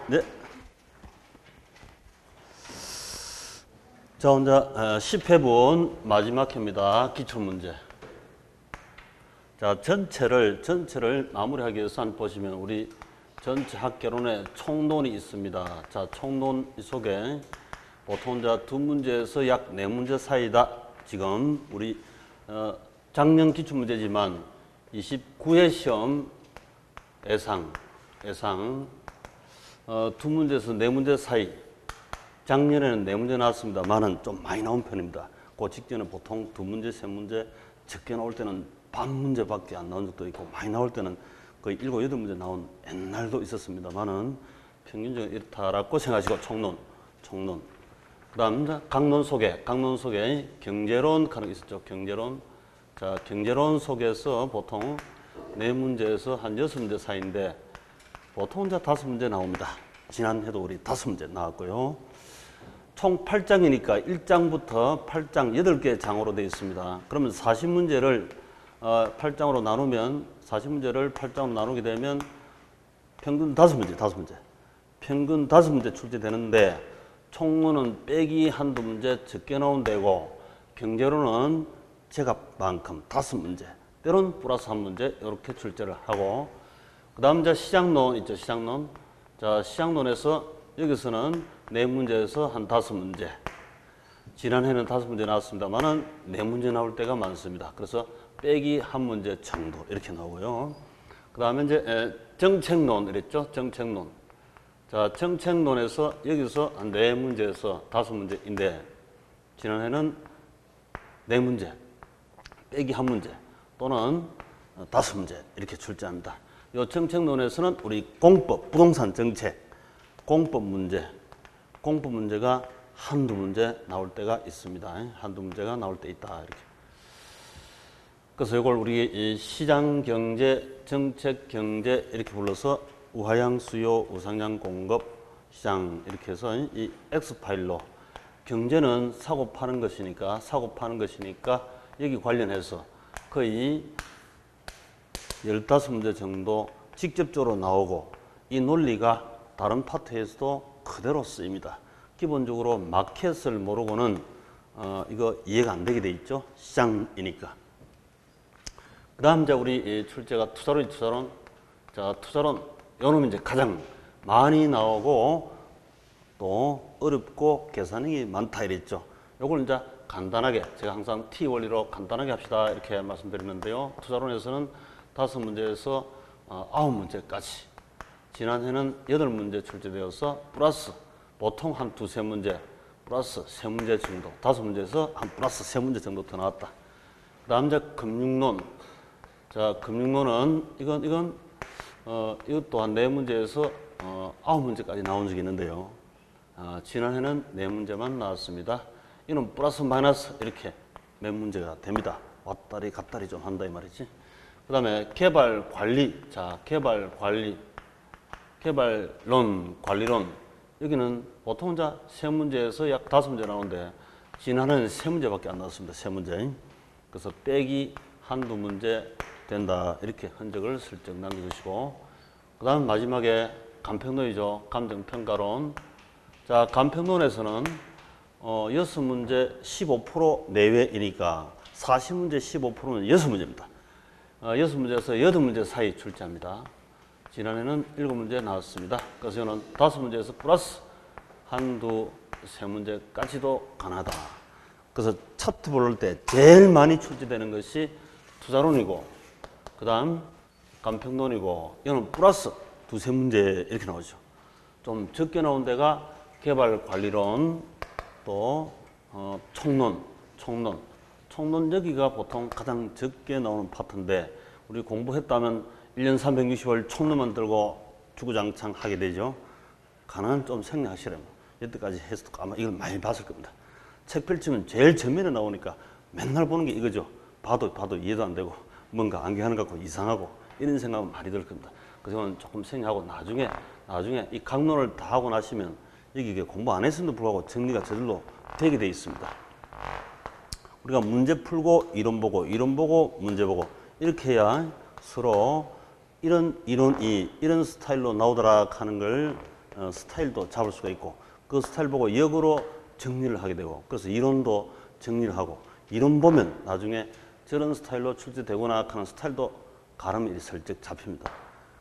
네. 자, 혼자 10회분 마지막 회입니다. 기출문제. 자, 전체를 마무리하기 위해서 한번 보시면 우리 전체 학개론에 총론이 있습니다. 자, 총론 속에 보통 두 문제에서 약 4문제 사이다. 지금 우리 작년 기출문제지만 29회 시험 예상 두 문제에서 4문제 사이. 작년에는 4문제 나왔습니다만은 좀 많이 나온 편입니다. 그 직전에 보통 2문제, 3문제 적게 나올 때는 반 문제밖에 안 나온 적도 있고 많이 나올 때는 거의 7, 8문제 나온 옛날도 있었습니다만은 평균적으로 이렇다라고 생각하시고 총론. 그 다음 강론 속에 경제론 하는 게 있었죠. 경제론. 자, 경제론 속에서 보통 4문제에서 한 6문제 사이인데 보통 5문제 나옵니다. 지난해도 우리 5문제 나왔고요. 총 8장이니까 1장부터 8장 8개 장으로 되어 있습니다. 그러면 40문제를 8장으로 나누면 40문제를 8장으로 나누게 되면 평균 5문제. 평균 5문제 출제되는데 총론은 빼기 한두 문제 적게 나온 데고 경제론은 제값만큼 5문제. 때론 플러스 1문제 이렇게 출제를 하고 그 다음 시장론 있죠. 시장론. 자, 시장론에서 여기서는 4문제에서 한 5문제. 지난해는 5문제 나왔습니다만은 4문제 나올 때가 많습니다. 그래서 빼기 1문제 정도 이렇게 나오고요. 그 다음에 이제 정책론 이랬죠. 정책론. 자, 정책론에서 여기서 한 4문제에서 5문제인데 지난해는 4문제, 빼기 1문제 또는 5문제 이렇게 출제합니다. 이 정책론에서는 우리 공법, 부동산 정책, 공법 문제가 한두 문제 나올 때가 있습니다. 한두 문제가 나올 때 있다. 이렇게. 그래서 이걸 우리 시장 경제, 정책 경제 이렇게 불러서 우하향 수요, 우상향 공급, 시장 이렇게 해서 이 X파일로 경제는 사고 파는 것이니까 여기 관련해서 거의 15문제 정도 직접적으로 나오고 이 논리가 다른 파트에서도 그대로 쓰입니다. 기본적으로 마켓을 모르고는 이거 이해가 안 되게 돼 있죠. 시장이니까. 그 다음 이제 우리 출제가 투자론. 자, 투자론 요놈이 이제 가장 많이 나오고 또 어렵고 계산이 많다 이랬죠. 요걸 이제 간단하게 제가 항상 T 원리로 간단하게 합시다 이렇게 말씀드리는데요. 투자론에서는 5문제에서 9문제까지. 지난해는 8문제 출제되어서 플러스 보통 한 2, 3문제 플러스 3문제 정도, 5문제에서 한 플러스 3문제 정도 더 나왔다. 그 다음 이제 금융론. 자, 금융론은 이건 이것도 한 4문제에서 9문제까지 나온 적이 있는데요. 지난해는 4문제만 나왔습니다. 이는 플러스 마이너스 이렇게 몇 문제가 됩니다. 왔다리 갔다리 좀 한다 이 말이지. 그 다음에 개발 관리. 자, 개발론, 관리론. 여기는 보통 3문제에서 약 5문제 나오는데 지난해는 3문제밖에 안 나왔습니다. 3문제. 그래서 빼기 한두 문제 된다. 이렇게 흔적을 슬쩍 남겨주시고 그 다음 마지막에 간평론이죠. 감정평가론. 자, 간평론에서는 6문제 15% 내외이니까 40문제 15%는 6문제입니다. 6문제에서 8문제 사이 출제합니다. 지난해는 7문제 나왔습니다. 그래서 저는 5문제에서 플러스 한두 3문제까지도 가능하다. 그래서 차트 볼 때 제일 많이 출제되는 것이 투자론이고 그 다음 간평론이고 이거는 플러스 2, 3문제 이렇게 나오죠. 좀 적게 나온 데가 개발관리론 또 총론 여기가 보통 가장 적게 나오는 파트인데 우리 공부했다면 1년 360일 총론만 들고 주구장창 하게 되죠. 가능한 좀 생략하시라면 여태까지 해서 아마 이걸 많이 봤을 겁니다. 책 펼치면 제일 전면에 나오니까 맨날 보는 게 이거죠. 봐도 이해도 안 되고 뭔가 안경하는 것 같고 이상하고 이런 생각은 많이 들 겁니다. 그래서 이건 조금 생략하고 나중에 이 강론을 다 하고 나시면 여기 공부 안 했음에도 불구하고 정리가 저절로 되게 돼 있습니다. 우리가 문제 풀고 이론 보고 문제 보고 이렇게 해야 서로 이런 이론이 이런 스타일로 나오더라 하는 걸 스타일도 잡을 수가 있고 그 스타일 보고 역으로 정리를 하게 되고 그래서 이론도 정리를 하고 이론 보면 나중에 저런 스타일로 출제되거나 하는 스타일도 가름이 슬쩍 잡힙니다.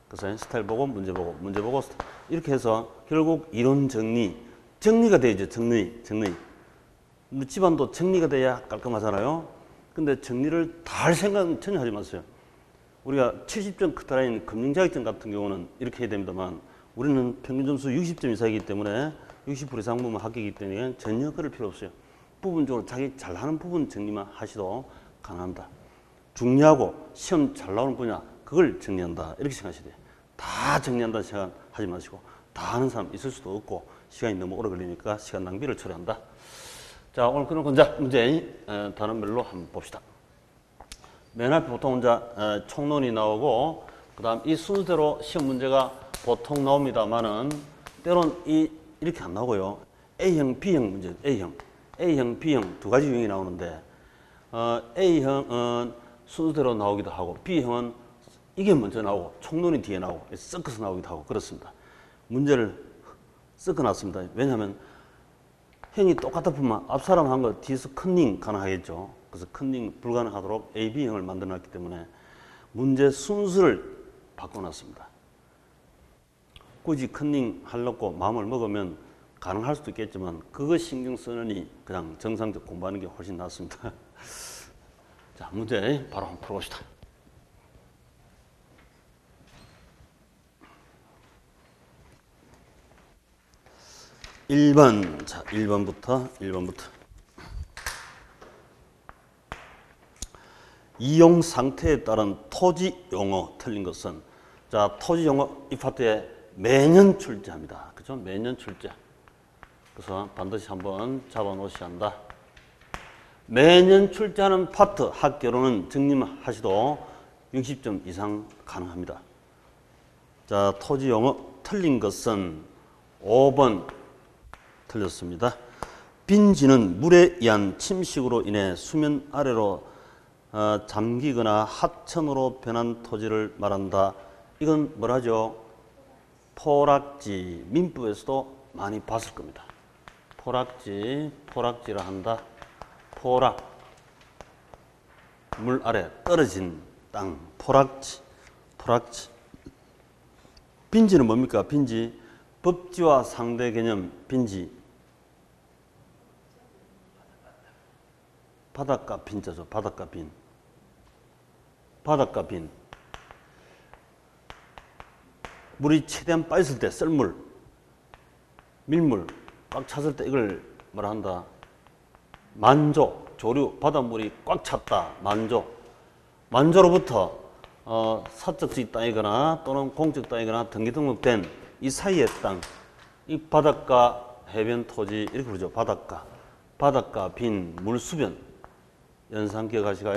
그래서 스타일 보고 문제 보고 문제 보고 스타일. 이렇게 해서 결국 이론 정리가 되죠. 정리. 근데 집안도 정리가 돼야 깔끔하잖아요. 근데 정리를 다 할 생각은 전혀 하지 마세요. 우리가 70점 커트라인 금융자격증 같은 경우는 이렇게 해야 됩니다만 우리는 평균 점수 60점 이상이기 때문에 60% 이상 부분 합격이기 때문에 전혀 그럴 필요 없어요. 부분적으로 자기 잘하는 부분 정리만 하시도 가능합니다. 중요하고 시험 잘 나오는 분야 그걸 정리한다 이렇게 생각하셔야 돼요. 다 정리한다는 생각 하지 마시고 다 하는 사람 있을 수도 없고 시간이 너무 오래 걸리니까 시간 낭비를 처리한다. 자, 오늘 그런 문제 단원별로 한번 봅시다. 맨 앞에 보통 이제 총론이 나오고 그 다음 이 순서대로 시험 문제가 보통 나옵니다만은 때론 이렇게 안 나오고요. A형, B형 문제, A형, B형 두 가지 유형이 나오는데 A형은 순서대로 나오기도 하고 B형은 이게 먼저 나오고 총론이 뒤에 나오고 섞어서 나오기도 하고 그렇습니다. 문제를 섞어놨습니다. 왜냐하면 형이 똑같으면 앞사람 한 거 뒤에서 컨닝 가능하겠죠. 그래서 컨닝 불가능하도록 A, B형을 만들어놨기 때문에 문제 순서를 바꿔놨습니다. 굳이 컨닝 하려고 마음을 먹으면 가능할 수도 있겠지만 그거 신경 쓰느니 그냥 정상적 공부하는 게 훨씬 낫습니다. 자, 문제 바로 한번 풀어봅시다. 1번, 자, 1번부터. 이용 상태에 따른 토지 용어 틀린 것은 자, 토지 용어 이 파트에 매년 출제합니다. 그죠? 매년 출제. 그래서 반드시 한번 잡아 놓으셔야 한다. 매년 출제하는 파트 학교로는 정리하시도 60점 이상 가능합니다. 자, 토지 용어 틀린 것은 5번 틀렸습니다. 빈지는 물에 의한 침식으로 인해 수면 아래로 잠기거나 하천으로 변한 토지를 말한다. 이건 뭐라죠? 포락지. 민법에서도 많이 봤을 겁니다. 포락지라 한다. 포락. 물 아래 떨어진 땅. 포락지. 빈지는 뭡니까? 빈지. 법지와 상대 개념 빈지. 바닷가 빈자죠. 바닷가 빈. 물이 최대한 빠졌을 때 썰물, 밀물 꽉 찼을 때 이걸 뭐라 한다? 만조, 조류, 바닷물이 꽉 찼다. 만조로부터 사적지 땅이거나 또는 공적 땅이거나 등기 등록된 이 사이의 땅, 이 바닷가 해변 토지 이렇게 부르죠. 바닷가 빈 물수변. 연상 기억하시가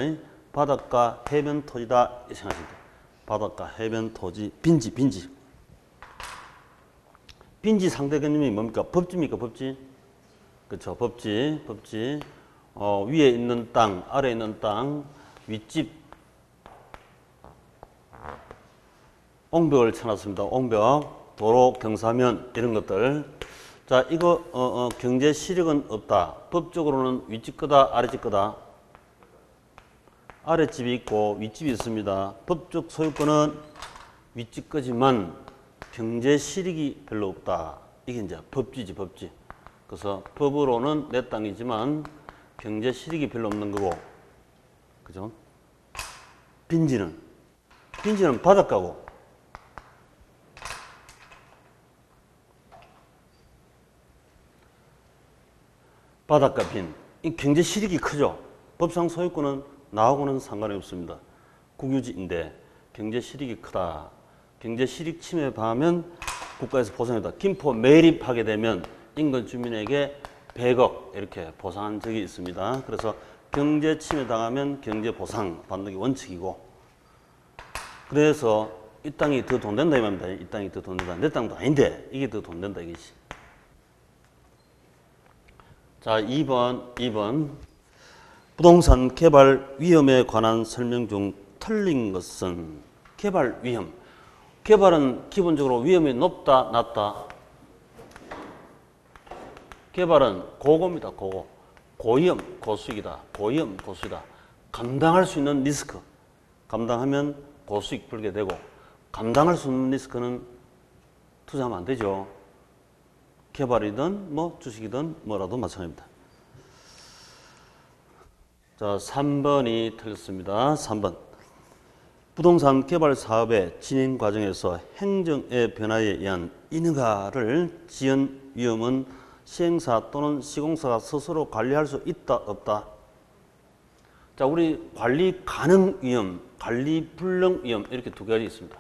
바닷가 해변 토지다 이 생각하십니다. 바닷가 해변 토지 빈지. 빈지 상대 개념이 뭡니까? 법지입니까? 법지. 그렇죠. 법지. 위에 있는 땅, 아래에 있는 땅, 윗집. 옹벽을 쳐놨습니다. 옹벽, 도로, 경사면 이런 것들. 자, 이거 경제 시력은 없다. 법적으로는 윗집 거다, 아래집 거다. 아랫집이 있고 윗집이 있습니다. 법적 소유권은 윗집 거지만 경제 실익이 별로 없다. 이게 이제 법지지. 그래서 법으로는 내 땅이지만 경제 실익이 별로 없는 거고, 그죠? 빈지는 바닷가고, 바닷가 빈. 이 경제 실익이 크죠. 법상 소유권은 나하고는 상관이 없습니다. 국유지인데 경제 실익이 크다. 경제 실익 침해 당하면 국가에서 보상이다. 김포 매립하게 되면 인근 주민에게 100억 이렇게 보상한 적이 있습니다. 그래서 경제 침해 당하면 경제 보상 받는 게 원칙이고, 그래서 이 땅이 더 돈 된다 이 말입니다. 이 땅이 더 돈 된다. 내 땅도 아닌데 이게 더 돈 된다 이것이. 자, 2번. 부동산 개발 위험에 관한 설명 중 틀린 것은 개발 위험. 개발은 기본적으로 위험이 높다, 낮다? 개발은 고고입니다. 고고. 고위험, 고수익이다. 고위험, 고수이다. 감당할 수 있는 리스크. 감당하면 고수익 벌게 되고 감당할 수 없는 리스크는 투자하면 안 되죠. 개발이든 뭐 주식이든 뭐라도 마찬가지입니다. 자, 3번이 틀렸습니다. 3번. 부동산 개발 사업의 진행 과정에서 행정의 변화에 의한 인허가를 지연 위험은 시행사 또는 시공사가 스스로 관리할 수 있다, 없다? 자, 우리 관리 가능 위험, 관리 불능 위험 이렇게 두 가지 있습니다.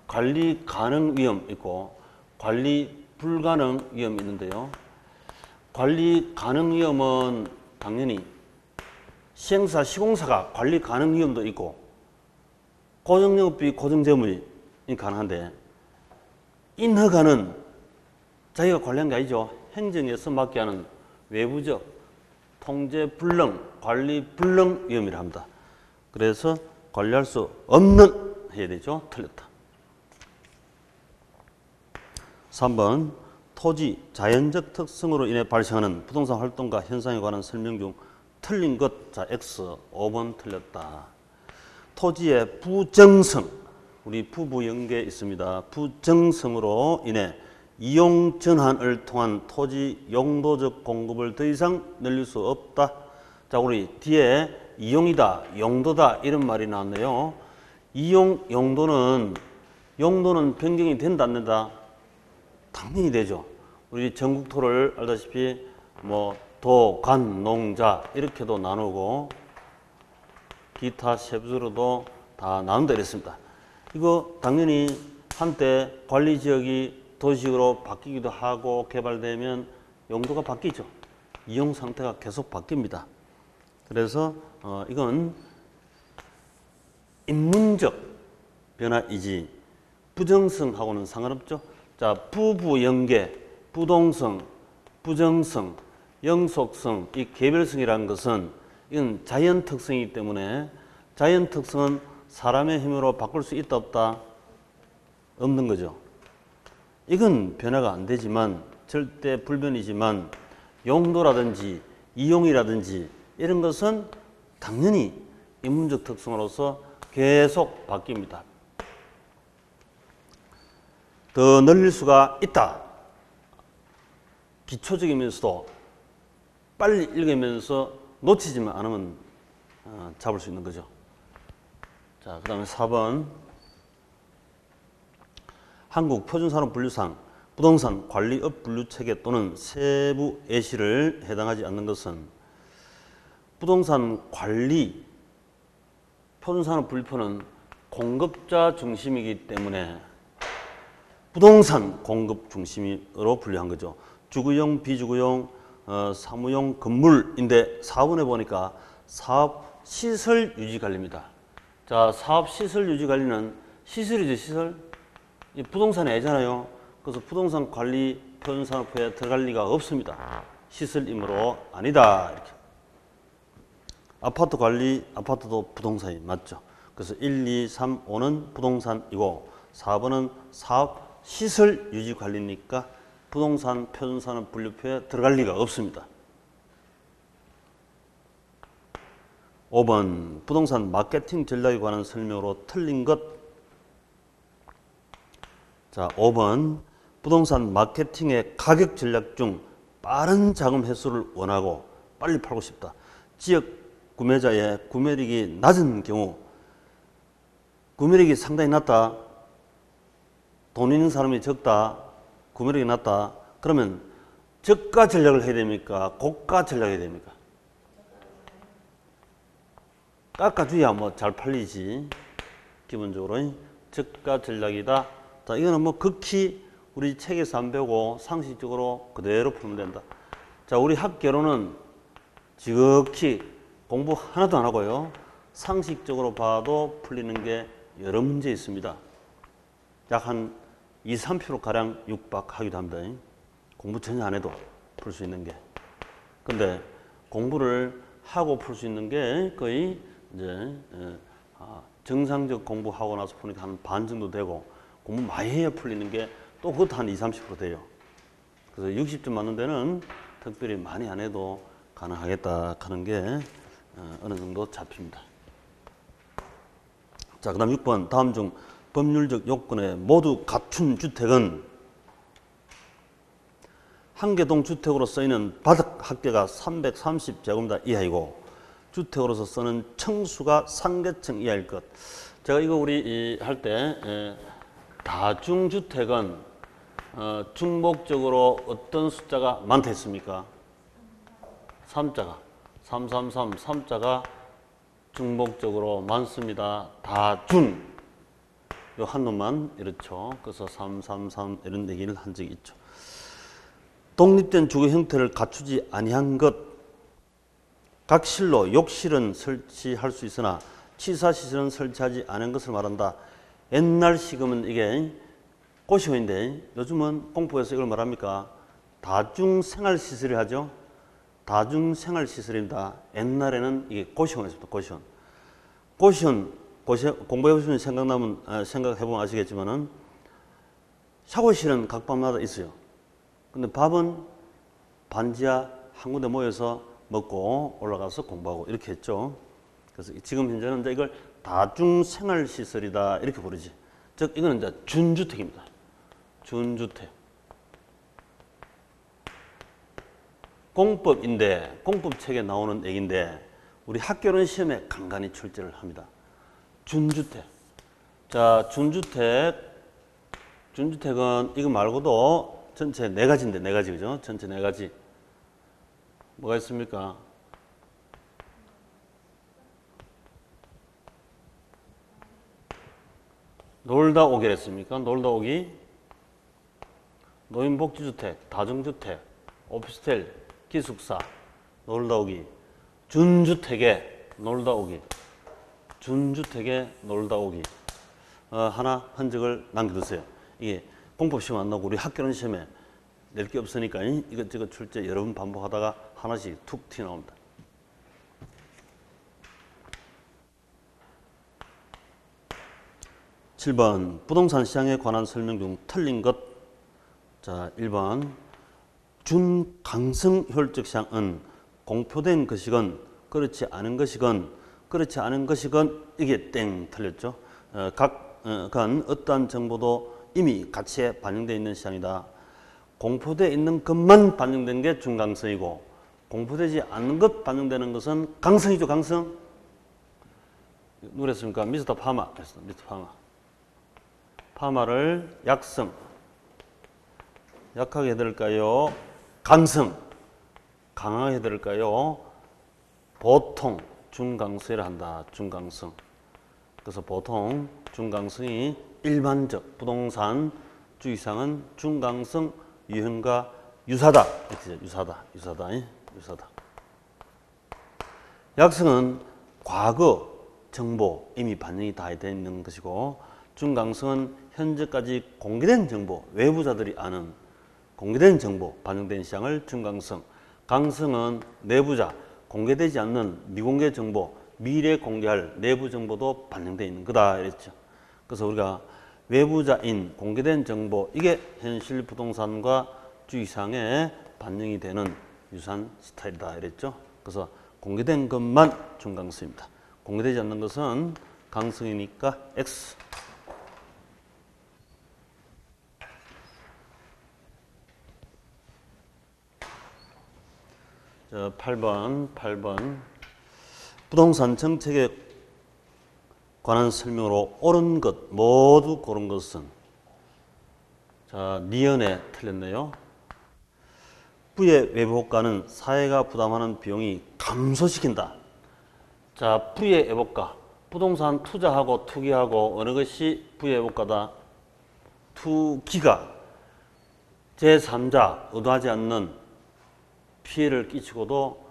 관리 가능 위험 있고 관리 불가능 위험이 있는데요. 관리 가능 위험은 당연히 시행사, 시공사가 관리 가능 위험도 있고 고정영업비, 고정재무이 가능한데 인허가는 자기가 관리한 게 아니죠. 행정에서 맡게 하는 외부적 통제 불능, 관리 불능 위험이라 합니다. 그래서 관리할 수 없는 해야 되죠. 틀렸다. 3번. 토지, 자연적 특성으로 인해 발생하는 부동산 활동과 현상에 관한 설명 중 틀린 것. 자, X. 5번 틀렸다. 토지의 부정성. 우리 부부연계 있습니다. 부정성으로 인해 이용 전환을 통한 토지 용도적 공급을 더 이상 늘릴 수 없다. 자, 우리 뒤에 이용이다, 용도다 이런 말이 나왔네요. 이용, 용도는 변경이 된다, 안 된다? 당연히 되죠. 우리 전국토를 알다시피 뭐 도, 관, 농자 이렇게도 나누고 기타 세부적으로도 다 나눈다 이랬습니다. 이거 당연히 한때 관리지역이 도시로 바뀌기도 하고 개발되면 용도가 바뀌죠. 이용 상태가 계속 바뀝니다. 그래서 이건 인문적 변화이지 부정성하고는 상관없죠. 자, 부부연계, 부동성, 부정성, 영속성, 이 개별성이라는 것은 이건 자연 특성이기 때문에 자연 특성은 사람의 힘으로 바꿀 수 있다 없다? 없는 거죠. 이건 변화가 안 되지만 절대 불변이지만 용도라든지 이용이라든지 이런 것은 당연히 인문적 특성으로서 계속 바뀝니다. 더 늘릴 수가 있다. 기초적이면서도 빨리 읽으면서 놓치지만 않으면 잡을 수 있는 거죠. 자, 그 다음에 4번. 한국표준산업분류상 부동산 관리업 분류체계 또는 세부 예시를 해당하지 않는 것은 부동산 관리 표준산업분류표는 공급자 중심이기 때문에 부동산 공급 중심으로 분류한 거죠. 주거용, 비주거용, 사무용 건물인데 4번에 보니까 사업 시설 유지 관리입니다. 자, 사업 시설 유지 관리는 시설이죠, 시설. 이 부동산이 아니잖아요. 그래서 부동산 관리 표준산업부에 들어갈 리가 없습니다. 시설이므로 아니다. 이렇게. 아파트 관리, 아파트도 부동산이 맞죠. 그래서 1, 2, 3, 5는 부동산이고 4번은 사업 시설 유지 관리니까 부동산 표준산업 분류표에 들어갈 리가 없습니다. 5번 부동산 마케팅 전략에 관한 설명으로 틀린 것. 자, 5번 부동산 마케팅의 가격 전략 중 빠른 자금 회수를 원하고 빨리 팔고 싶다. 지역 구매자의 구매력이 낮은 경우, 구매력이 상당히 낮다, 돈 있는 사람이 적다, 구매력이 낮다. 그러면 저가 전략을 해야 됩니까? 고가 전략을 해야 됩니까? 깎아줘야 뭐 잘 팔리지. 기본적으로 저가 전략이다. 자, 이거는 뭐 극히 우리 책에서 안 배우고 상식적으로 그대로 풀면 된다. 자, 우리 학개론은 지극히 공부 하나도 안 하고요. 상식적으로 봐도 풀리는 게 여러 문제 있습니다. 약 한 2, 3% 가량 육박하기도 합니다. 공부 전혀 안 해도 풀 수 있는 게. 근데 공부를 하고 풀 수 있는 게 거의 이제 정상적 공부하고 나서 푸니까 한 반 정도 되고 공부 많이 해야 풀리는 게 또 그것도 한 2, 30% 돼요. 그래서 60점 맞는 데는 특별히 많이 안 해도 가능하겠다 하는 게 어느 정도 잡힙니다. 자, 그 다음 6번. 다음 중 법률적 요건에 모두 갖춘 주택은 한 개 동 주택으로 쓰이는 바닥 합계가 330제곱미터 이하이고 주택으로서 쓰는 층수가 3개층 이하일 것. 제가 이거 우리 할 때 다중주택은 중복적으로 어떤 숫자가 많다 했습니까? 3자가 333 3자가 중복적으로 많습니다. 다중 요 한 놈만 이렇죠. 그래서 333 이런 얘기를 한 적이 있죠. 독립된 주거 형태를 갖추지 아니한 것. 각실로 욕실은 설치할 수 있으나 취사시설은 설치하지 않은 것을 말한다. 옛날 시금은 이게 고시원인데 요즘은 공포에서 이걸 말합니까? 다중생활시설이 하죠. 다중생활시설입니다. 옛날에는 이게 고시원이었습니다. 고시원. 공부해보시면 생각해보면 아시겠지만은 샤워실은 각 방마다 있어요. 근데 밥은 반지하 한 군데 모여서 먹고 올라가서 공부하고 이렇게 했죠. 그래서 지금 현재는 이제 이걸 다중생활시설이다 이렇게 부르지. 즉 이거는 이제 준주택입니다. 준주택. 공법인데 공법책에 나오는 얘기인데 우리 학교는 시험에 간간히 출제를 합니다. 준주택. 자, 준주택은 이거 말고도 전체 4가지인데 4가지 그죠? 전체 4가지. 뭐가 있습니까? 놀다 오기를 했습니까? 놀다 오기. 노인복지주택, 다중주택, 오피스텔, 기숙사, 놀다 오기. 준주택에 놀다 오기. 준주택에 놀다 오기. 하나 흔적을 남겨두세요. 이게 공법시험 안 나오고 우리 학교는 시험에 낼 게 없으니까 이것저것 출제 여러 번 반복하다가 하나씩 툭 튀어나옵니다. (7번) 부동산 시장에 관한 설명 중 틀린 것. 자, 1번 준강성 효율적 시장은 공표된 것이건 그렇지 않은 것이건 이게 땡 틀렸죠. 간 어떠한 정보도 이미 가치에 반영되어 있는 시장이다. 공표되어 있는 것만 반영된 게 준강성이고 공표되지 않는 것 반영되는 것은 강성이죠. 강성. 누구랬습니까? 미스터 파마 했습니다. 미스터 파마. 파마를 약성. 약하게 해드릴까요? 강성. 강하게 해드릴까요? 보통 준강성이라 한다. 준강성. 그래서 보통 준강성이 일반적 부동산 주의사항은 준강성 유형과 유사다. 유사다. 약성은 과거 정보 이미 반영이 다 되어 있는 것이고 준강성은 현재까지 공개된 정보, 외부자들이 아는 공개된 정보 반영된 시장을 준강성. 강성은 내부자, 공개되지 않는 미공개 정보, 미래 공개할 내부 정보도 반영되어 있는 거다 이랬죠. 그래서 우리가 외부자인 공개된 정보 이게 현실 부동산과 주의사항에 반영이 되는 유사한 스타일이다 이랬죠. 그래서 공개된 것만 준강성입니다. 공개되지 않는 것은 강성이니까 X. 자, 8번. 부동산 정책에 관한 설명으로 옳은 것, 모두 고른 것은. 자, 니은에 틀렸네요. 부의 외부 효과는 사회가 부담하는 비용이 감소시킨다. 자, 부의 외부효과. 부동산 투자하고 투기하고 어느 것이 부의 외부효과다? 투기가 제3자 의도하지 않는 피해를 끼치고도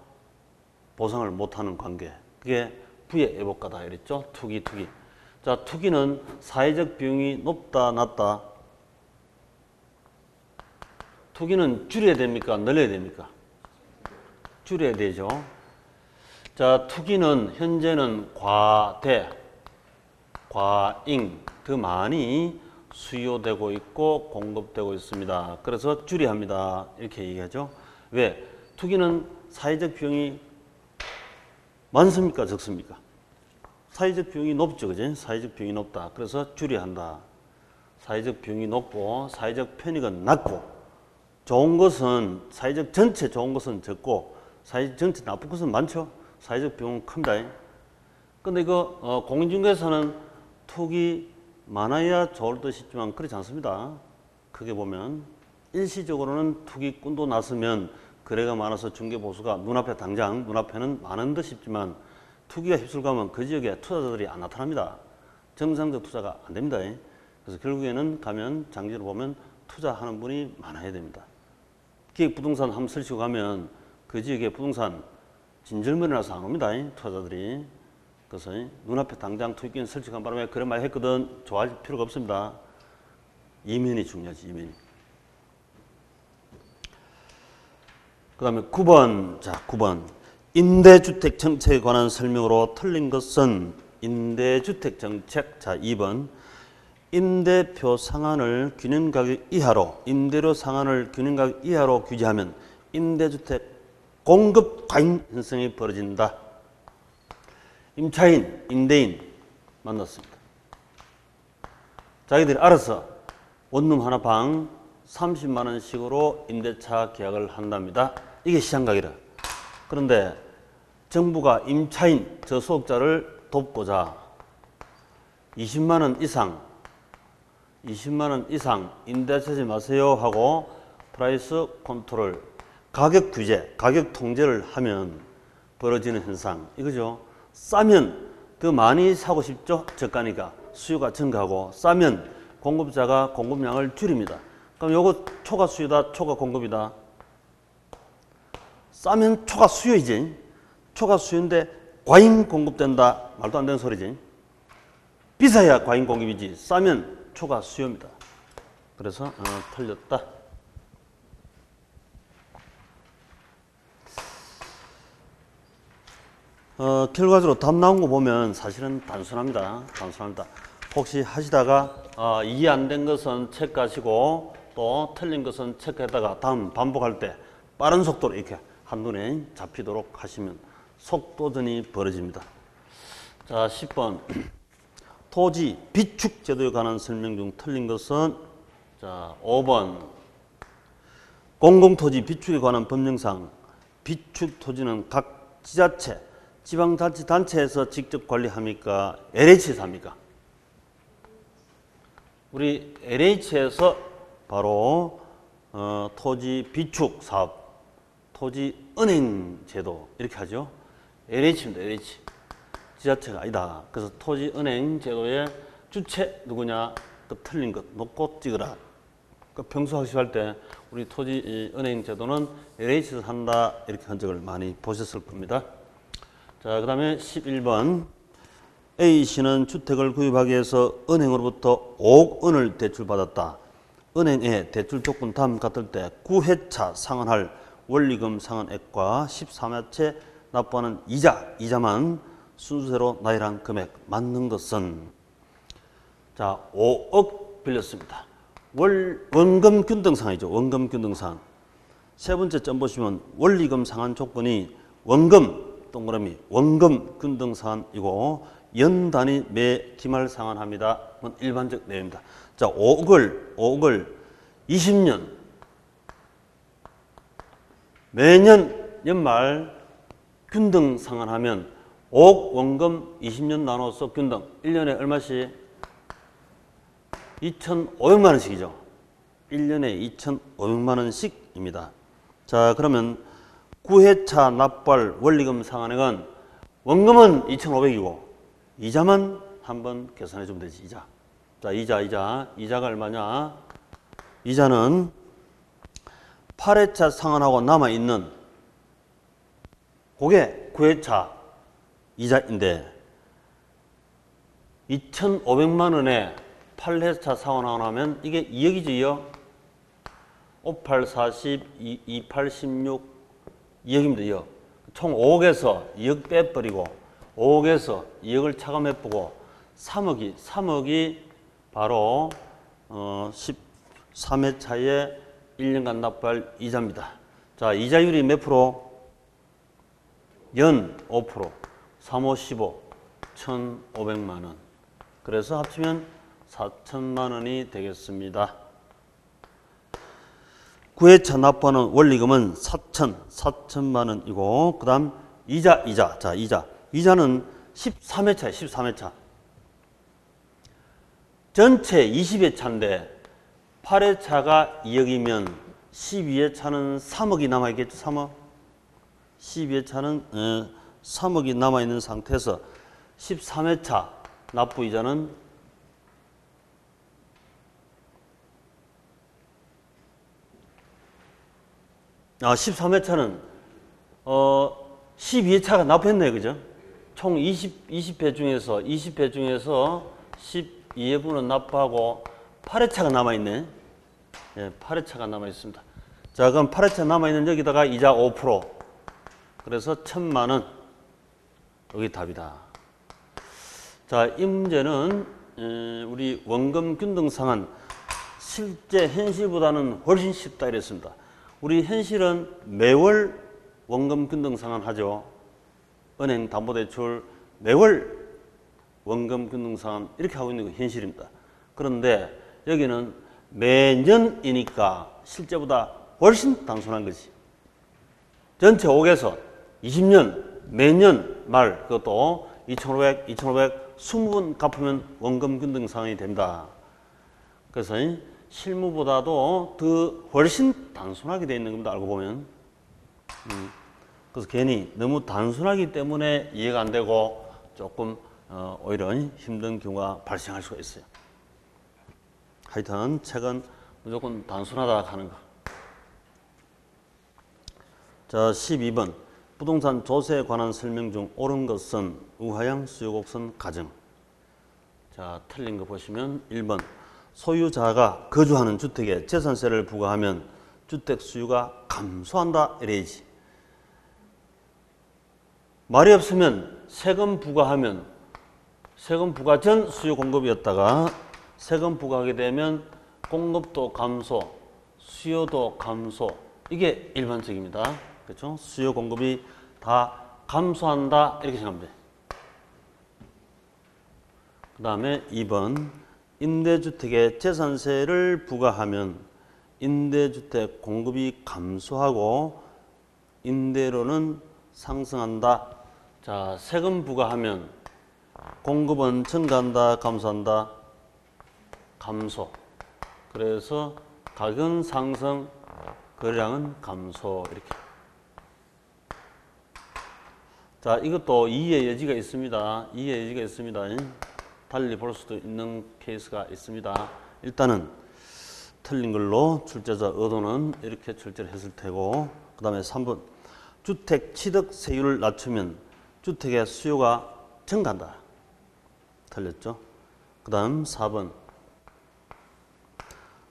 보상을 못하는 관계. 그게 부의 외부효과다 이랬죠. 투기. 자, 투기는 사회적 비용이 높다 낮다. 투기는 줄여야 됩니까? 늘려야 됩니까? 줄여야 되죠. 자, 투기는 현재는 과잉 더 많이 수요되고 있고 공급되고 있습니다. 그래서 줄이합니다. 이렇게 얘기하죠. 왜? 투기는 사회적 비용이 많습니까? 적습니까? 사회적 비용이 높죠. 그지? 사회적 비용이 높다. 그래서 줄이한다. 사회적 비용이 높고 사회적 편익은 낮고 좋은 것은 사회적 전체 좋은 것은 적고 사회적 전체 나쁜 것은 많죠. 사회적 비용은 큽니다. 근데 이거 공인중개사는 투기 많아야 좋을 듯 싶지만 그렇지 않습니다. 크게 보면 일시적으로는 투기꾼도 났으면 거래가 많아서 중개보수가 눈앞에 당장 눈앞에는 많은 듯 싶지만 투기가 휩쓸가면 그 지역에 투자자들이 안 나타납니다. 정상적 투자가 안 됩니다. 그래서 결국에는 가면 장기로 보면 투자하는 분이 많아야 됩니다. 기획부동산 한번 설치고 가면 그 지역에 부동산 진절머리 나서 안 옵니다. 투자자들이. 그래서 눈앞에 당장 투기꾼 설치한 바람에 그런 말 했거든 좋아할 필요가 없습니다. 이면이 중요하지. 이면이. 그 다음에 9번. 자, 9번. 임대주택 정책에 관한 설명으로 틀린 것은 임대주택 정책. 자, 2번. 임대표 상한을 균형가격 이하로, 임대료 상한을 균형가격 이하로 규제하면 임대주택 공급 과잉 현상이 벌어진다. 임차인, 임대인 만났습니다. 자기들이 알아서 원룸 하나 방 30만 원씩으로 임대차 계약을 한답니다. 이게 시장가격이라. 그런데 정부가 임차인 저소득자를 돕고자 20만 원 이상 임대차지 마세요 하고 프라이스 컨트롤, 가격 규제, 가격 통제를 하면 벌어지는 현상 이거죠. 싸면 더 많이 사고 싶죠. 저가니까 수요가 증가하고 싸면 공급자가 공급량을 줄입니다. 그럼 요거 초과 수요다, 초과 공급이다. 싸면 초과 수요이지. 초과 수요인데 과잉 공급된다. 말도 안 되는 소리지. 비싸야 과잉 공급이지. 싸면 초과 수요입니다. 그래서 틀렸다. 결과적으로 답 나온 거 보면 사실은 단순합니다. 혹시 하시다가 이해 안 된 것은 체크하시고 또 틀린 것은 체크했다가 다음 반복할 때 빠른 속도로 이렇게 한눈에 잡히도록 하시면 속도전이 벌어집니다. 자, 10번. 토지 비축 제도에 관한 설명 중 틀린 것은 자, 5번. 공공토지 비축에 관한 법령상 비축 토지는 각 지자체, 지방자치단체에서 직접 관리합니까? LH에서 합니까? 우리 LH에서 바로 토지 비축 사업, 토지 은행 제도 이렇게 하죠. LH입니다. LH. 지자체가 아니다. 그래서 토지 은행 제도의 주체 누구냐? 그 틀린 것 놓고 찍으라. 그 평소 학습할 때 우리 토지 은행 제도는 LH에서 한다 이렇게 한 적을 많이 보셨을 겁니다. 자, 그 다음에 11번. A씨는 주택을 구입하기 위해서 은행으로부터 5억 원을 대출받았다. 은행의 대출 조건 다음 같을 때 9회차 상환할 원리금 상환액과 13회째 납부하는 이자만 순서대로 나열한 금액 맞는 것은 자 5억 빌렸습니다. 원금 균등상이죠. 원금 균등상. 세 번째 점 보시면 원리금 상환 조건이 원금 동그라미 원금 균등 상환이고 연 단위 매 기말 상환합니다. 일반적 내용입니다. 자, 5억을 20년 매년 연말 균등 상환하면 5억 원금 20년 나눠서 균등 1년에 얼마씩? 2,500만 원씩이죠. 1년에 2,500만 원씩입니다. 자, 그러면 9회차 납부할 원리금 상환액은 원금은 2,500이고 이자만 한번 계산해 주면 되지. 이자. 자, 이자가 얼마냐? 이자는 8회차 상환하고 남아있는 그게 9회차 이자인데 2,500만 원에 8회차 상환하고 나면 이게 2억이죠. 2억. 58, 40, 28, 16 2억입니다. 2억. 총 5억에서 2억 빼버리고 5억에서 2억을 차감해보고 3억이 바로 13회차에 1년간 납부할 이자입니다. 자, 이자율이 몇 프로? 연 5%, 3, 5, 15, 1,500만 원. 그래서 합치면 4천만 원이 되겠습니다. 9회차 납부하는 원리금은 4천만 원이고, 그 다음 이자. 자, 이자는 13회차에 13회차. 전체 20회차인데 8회차가 2억이면 12회차는 3억이 남아있겠죠. 3억. 12회차는 3억이 남아있는 상태에서 13회차 납부이자는 13회차는 12회차가 납부했네요. 그죠? 총 20회 중에서 12회분은 납부하고 8회차가 남아있네. 예, 8회차가 남아있습니다. 자, 그럼 8회차 남아있는 여기다가 이자 5%. 그래서 1,000만 원. 여기 답이다. 자, 이 문제는 우리 원금 균등상은 실제 현실보다는 훨씬 쉽다 이랬습니다. 우리 현실은 매월 원금 균등상환 하죠. 은행 담보대출 매월 원금 균등상환 이렇게 하고 있는 게 현실입니다. 그런데 여기는 매년이니까 실제보다 훨씬 단순한 거지. 전체 5개서 20년 매년 말 그것도 2,500, 20번 갚으면 원금 균등상환이 됩니다. 그래서 실무보다도 더 훨씬 단순하게 되어 있는 겁니다. 알고 보면. 그래서 괜히 너무 단순하기 때문에 이해가 안 되고 조금 오히려 힘든 경우가 발생할 수가 있어요. 하여튼 책은 무조건 단순하다 하는 거. 자, 12번. 부동산 조세에 관한 설명 중 옳은 것은 우하양 수요곡선 가정. 자, 틀린 거 보시면 1번. 소유자가 거주하는 주택에 재산세를 부과하면 주택 수요가 감소한다 이래야지. 말이 없으면 세금 부과하면 세금 부과 전 수요 공급이었다가 세금 부과하게 되면 공급도 감소, 수요도 감소. 이게 일반적입니다. 그렇죠? 수요 공급이 다 감소한다 이렇게 생각하면 돼. 그 다음에 2번. 임대주택에 재산세를 부과하면 임대주택 공급이 감소하고 임대료는 상승한다. 자, 세금 부과하면 공급은 증가한다, 감소한다? 감소. 그래서 가격은 상승, 거래량은 감소 이렇게. 자, 이것도 이해 여지가 있습니다. 이해 여지가 있습니다. 달리 볼 수도 있는 케이스가 있습니다. 일단은 틀린 걸로 출제자 의도는 이렇게 출제를 했을 테고, 그 다음에 3번. 주택 취득 세율을 낮추면 주택의 수요가 증가한다. 틀렸죠? 그 다음 4번.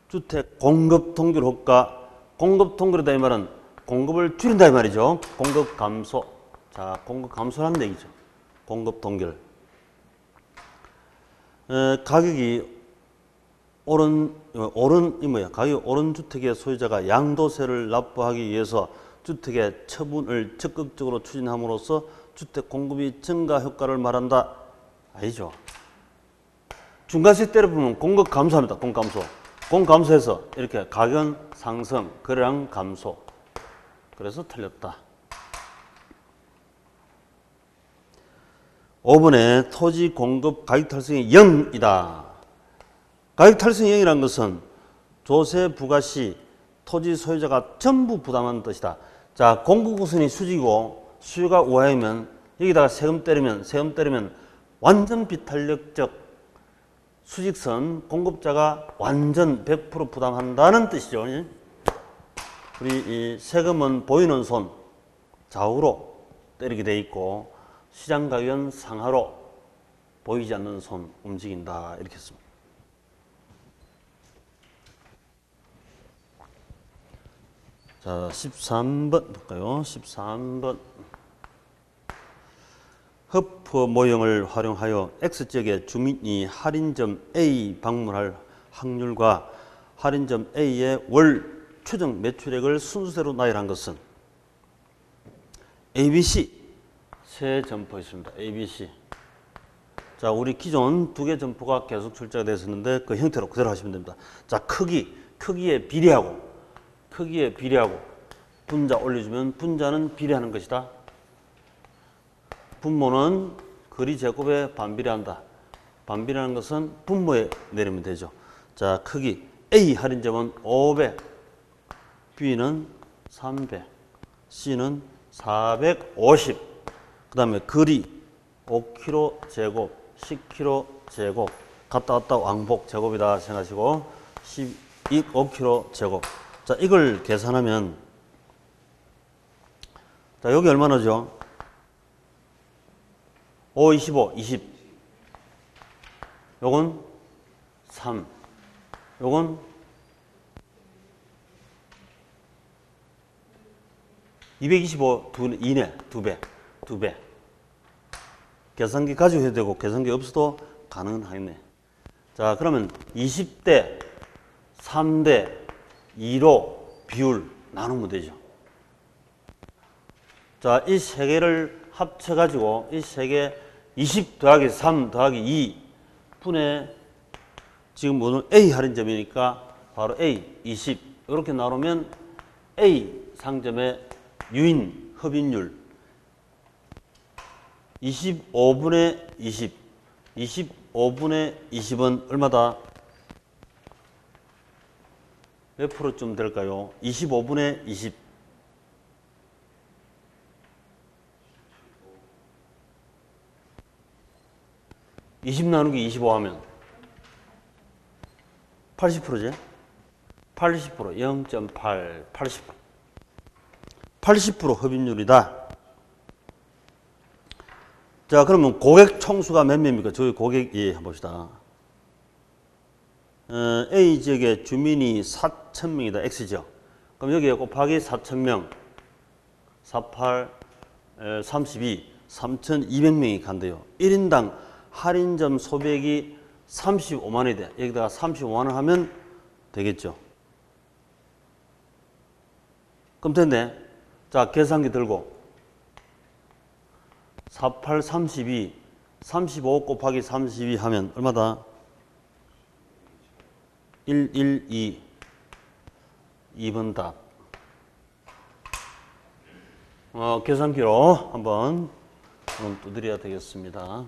주택 공급 동결 효과. 공급 동결이다 이 말은 공급을 줄인다 이 말이죠. 공급 감소. 자, 공급 감소라는 얘기죠. 공급 동결. 가격이 가격이 오른 주택의 소유자가 양도세를 납부하기 위해서 주택의 처분을 적극적으로 추진함으로써 주택 공급이 증가 효과를 말한다. 아니죠. 중간세 때려보면 공급 감소합니다. 공급 감소. 공급 감소해서 이렇게 가격 상승, 거래량 감소. 그래서 틀렸다. 5번에 토지 공급 가격 탈성이 0이다. 가격 탈성이 0이라는 것은 조세 부과 시 토지 소유자가 전부 부담하는 뜻이다. 자, 공급 우선이 수지고 수요가 우하이면 여기다가 세금 때리면 완전 비탄력적 수직선 공급자가 완전 100% 부담한다는 뜻이죠. 우리 이 세금은 보이는 손 좌우로 때리게 돼 있고 시장 가격은 상하로 보이지 않는 손 움직인다 이렇게 했습니다. 자, 13번 볼까요? 13번. 허프 모형을 활용하여 X지역의 주민이 할인점 A 방문할 확률과 할인점 A의 월 추정 매출액을 순서대로 나열한 것은 ABC 세 점포 있습니다. ABC. 자, 우리 기존 2개 점포가 계속 출제가 됐었는데 그 형태로 그대로 하시면 됩니다. 자, 크기에 비례하고 분자 올려주면 분자는 비례하는 것이다. 분모는 거리 제곱에 반비례한다. 반비례하는 것은 분모에 내리면 되죠. 자, 크기 A 할인점은 500, B는 300, C는 450. 그 다음에 거리 5km 제곱, 10km 제곱, 갔다 왔다 왕복 제곱이다 생각하시고 5km 제곱. 자, 이걸 계산하면 자, 여기 얼마나죠? 5, 25, 20. 요건 3. 요건 225 이내 2배. 계산기 가지고 해도 되고 계산기 없어도 가능하겠네. 자, 그러면 20대 3대 2로 비율 나누면 되죠. 자, 이 세 개를 합쳐가지고 이 세 개 20 더하기 3 더하기 2 분의 지금 오늘 A 할인점이니까 바로 A 20 이렇게 나누면 A 상점의 유인 흡인율 25분의 20 25분의 20은 얼마다? 몇 프로쯤 될까요? 25분의 20 20 나누기 25 하면 80%지? 80% 0.8 80% 흡인율이다. 자, 그러면 고객 총수가 몇 명입니까? 저희 고객이 해봅시다. A 지역의 주민이 4,000명이다. X죠. 그럼 여기에 곱하기 4,000명 48 32 3,200명이 간대요. 1인당 할인점 소비액이 35만 원이 돼. 여기다가 35만 원 하면 되겠죠. 그럼 됐네. 자, 계산기 들고 48, 32, 35 곱하기 32 하면 얼마다? 112. 2번 답. 계산기로 한번 두드려야 되겠습니다.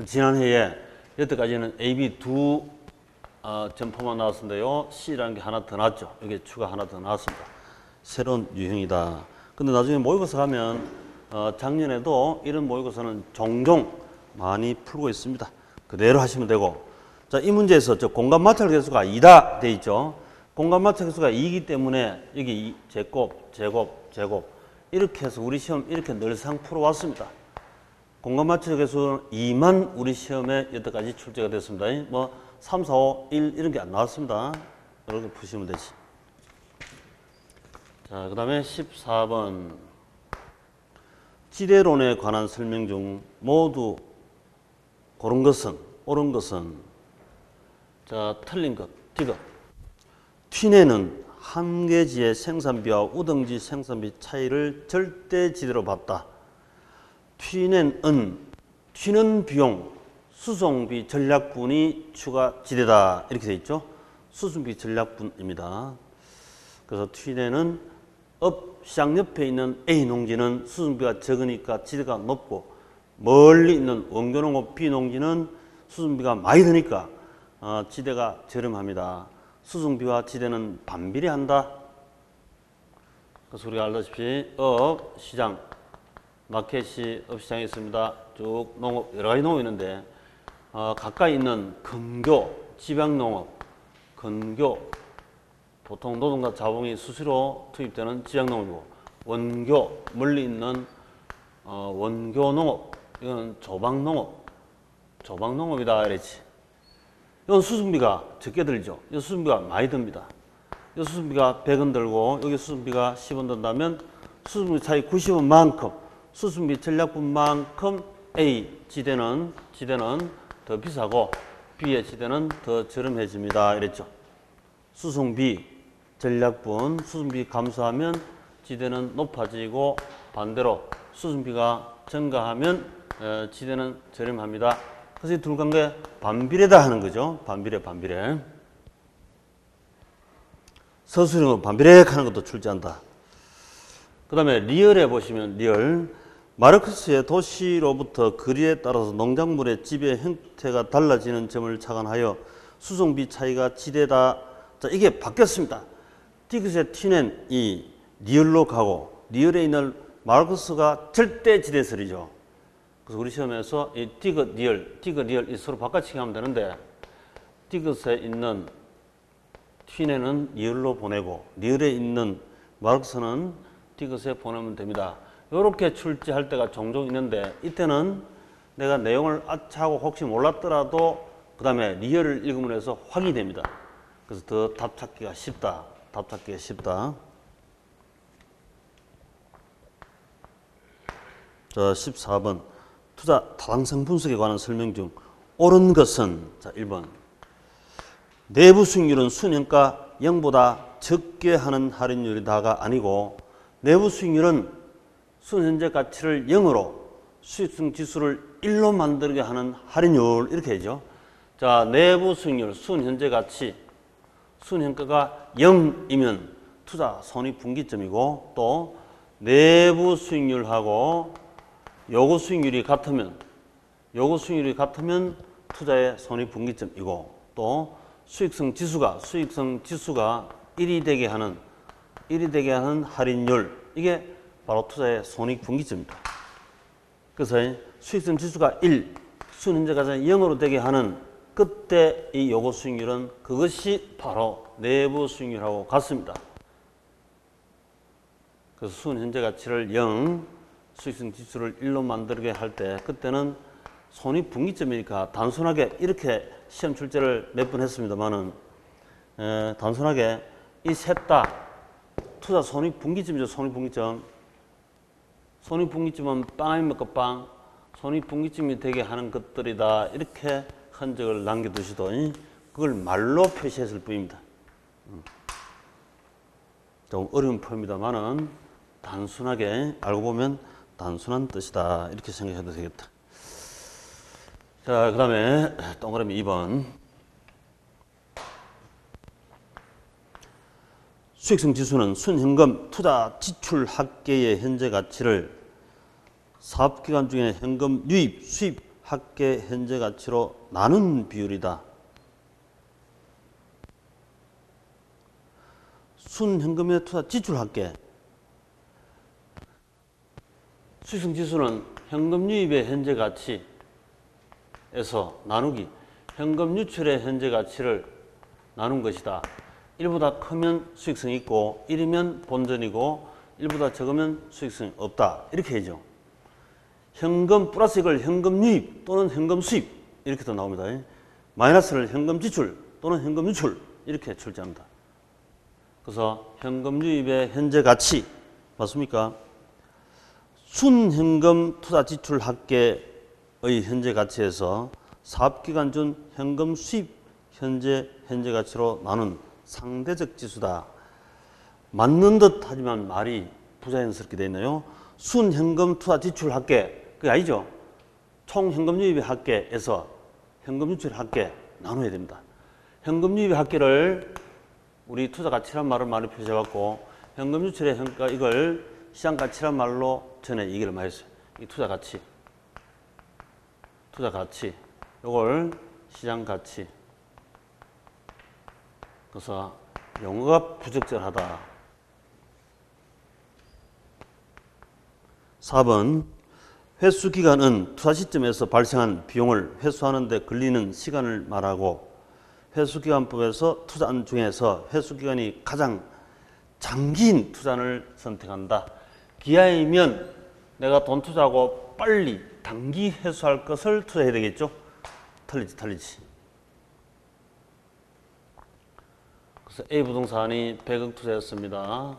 지난해에 여태까지는 AB 두 점포만 나왔었는데요. C라는 게 하나 더 나왔죠. 여기 추가 하나 더 나왔습니다. 새로운 유형이다. 근데 나중에 모의고사 가면 작년에도 이런 모의고사는 종종 많이 풀고 있습니다. 그대로 하시면 되고. 자, 이 문제에서 저 공간 마찰 개수가 2다 돼 있죠. 공간 마찰 개수가 2이기 때문에 여기 제곱 이렇게 해서 우리 시험 이렇게 늘상 풀어왔습니다. 공간 마찰 개수는 2만 우리 시험에 여태까지 출제가 됐습니다. 뭐 3, 4, 5, 1 이런 게 안 나왔습니다. 이렇게 푸시면 되지. 자, 그 다음에 14번. 지대론에 관한 설명 중 모두 고른 것은, 옳은 것은, 자, 틀린 것, D것. 튀내는 함계지의 생산비와 우등지 생산비 차이를 절대지대로 봤다. 튀는 비용, 수송비 전략분이 추가 지대다. 이렇게 되어 있죠. 수송비 전략분입니다. 그래서 튀내는 업 시장 옆에 있는 A 농지는 수송비가 적으니까 지대가 높고 멀리 있는 원교농업 B 농지는 수송비가 많이 드니까 지대가 저렴합니다. 수송비와 지대는 반비례한다. 그래서 우리가 알다시피 업 시장 마켓이 업 시장에 있습니다. 쭉 농업 여러 가지 농업이 있는데 가까이 있는 근교 지방농업 근교 보통 노동과 자본이 수시로 투입되는 지역농업이고 원교 멀리 있는 원교 농업 이건 조방농업이다 이랬지. 이건 수송비가 적게 들죠. 이 수송비가 많이 듭니다. 이 수송비가 100원 들고 여기 수송비가 10원 든다면 수송비 차이 90원만큼 수송비 전략분만큼 A 지대는 더 비싸고 B의 지대는 더 저렴해집니다. 이랬죠. 수송비, 전략분, 수송비 감소하면 지대는 높아지고 반대로 수송비가 증가하면 지대는 저렴합니다. 그래서 이 둘 관계 반비례다 하는 거죠. 반비례. 서술형은 반비례 하는 것도 출제한다. 그 다음에 리얼에 보시면 리얼. 마르크스의 도시로부터 거리에 따라서 농작물의 지배 형태가 달라지는 점을 착안하여 수송비 차이가 지대다. 자, 이게 바뀌었습니다. 디귿의 T는 이 리얼로 가고 리얼에 있는 마르크스가 절대 지대설이죠. 그래서 우리 시험에서 이 디귿 리얼 이 서로 바꿔치기 하면 되는데 디귿에 있는 T는 리얼로 보내고 리얼에 있는 마르크스는 디귿에 보내면 됩니다. 이렇게 출제할 때가 종종 있는데 이때는 내가 내용을 아차하고 혹시 몰랐더라도 그 다음에 리얼을 읽으면 해서 확인이 됩니다. 그래서 더 답 찾기가 쉽다. 자, 14번. 투자 타당성 분석에 관한 설명 중 옳은 것은 자, 1번. 내부 수익률은 순현가 0보다 적게 하는 할인율이다가 아니고 내부 수익률은 순현재 가치를 0으로 수익성 지수를 1로 만들게 하는 할인율 이렇게 하죠. 자, 내부 수익률 순현재 가치 순현가가 0이면 투자 손익분기점이고 또 내부 수익률하고 요구 수익률이 같으면 투자의 손익분기점이고 또 수익성 지수가 1이 되게 하는 할인율 이게 바로 투자의 손익분기점입니다. 그래서 수익성 지수가 1, 순현재가 0으로 되게 하는 그때 이 요구 수익률은 그것이 바로 내부 수익률하고 같습니다. 그래서 순현재 가치를 0, 수익성 지수를 1로 만들게 할 때 그때는 손익분기점이니까 단순하게 이렇게 시험 출제를 몇 번 했습니다만은 단순하게 이 셋 다 투자 손익분기점이죠. 손익분기점은 빵 아닙니까? 빵. 손익분기점이 되게 하는 것들이다. 이렇게 흔적을 남겨두시도 그걸 말로 표시했을 뿐입니다. 좀 어려운 표입니다만은 단순하게 알고 보면 단순한 뜻이다. 이렇게 생각해도 되겠다. 자, 그 다음에 동그라미 2번. 수익성 지수는 순현금 투자 지출 합계의 현재 가치를 사업기간 중에 현금 유입, 수입 합계 현재 가치로 나눈 비율이다. 순현금의 투자 지출 합계. 수익성 지수는 현금 유입의 현재 가치에서 나누기 현금 유출의 현재 가치를 나눈 것이다. 1보다 크면 수익성이 있고 1이면 본전이고 1보다 적으면 수익성이 없다. 이렇게 해야죠. 현금 플러스 이걸 현금 유입 또는 현금 수입 이렇게도 나옵니다. 마이너스를 현금 지출 또는 현금 유출 이렇게 출제합니다. 그래서 현금 유입의 현재 가치 맞습니까? 순현금 투자 지출 합계의 현재 가치에서 사업기간 중 현금 수입 현재 가치로 나눈 상대적 지수다. 맞는 듯 하지만 말이 부자연스럽게 되어 있네요. 순현금 투자 지출 합계 그게 아니죠. 총 현금 유입의 합계에서 현금 유출 합계 나눠야 됩니다. 현금 유입의 합계를 우리 투자 가치란 말을 많이 표시해갖고 현금 유출의 현가 이걸 시장 가치란 말로 전에 얘기를 많이 했어요. 이 투자 가치 요걸 시장 가치. 그래서 용어가 부적절하다. 4번 회수 기간은 투자 시점에서 발생한 비용을 회수하는 데 걸리는 시간을 말하고 회수기간법에서 투자안 중에서 회수기간이 가장 장기인 투자를 선택한다. 기한이면 내가 돈 투자하고 빨리 단기 회수할 것을 투자해야 되겠죠? 틀리지. 그래서 A 부동산이 100억 투자했습니다.